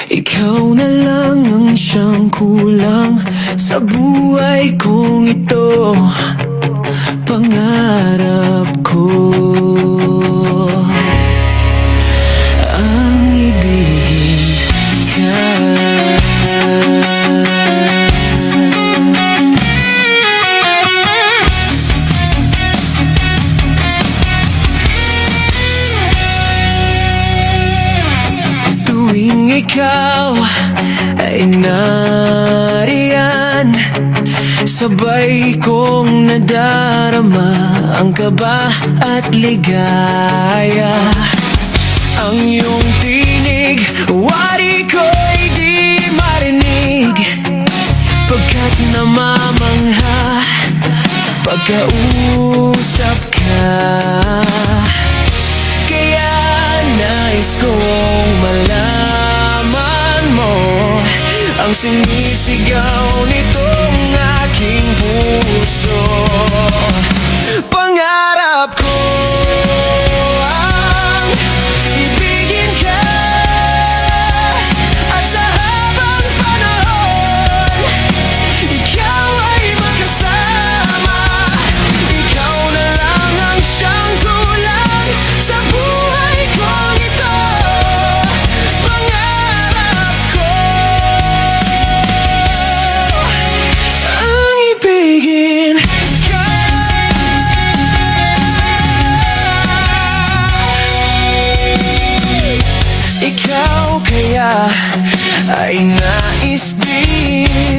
Ikaw na lang ang siyang kulang sa buhay kong ito. Pangarap ko ang ibigin ka. Tuwing ikaw ay nariyan, sabay kong nadarama ang kaba at ligaya. Ang iyong tinig, wari ko'y di marinig, pagkat namamangha pagkausap ka. Kaya nais kong malaman mo ang sinisigaw nitong aking puso. Pangarap ko ang ibigin ka, at sa habang panahon ikaw ay makasama. Ikaw na lang ang siyang kulang sa buhay kong ito. Pangarap ko ang ibigin ka. Ikaw kaya ay nais din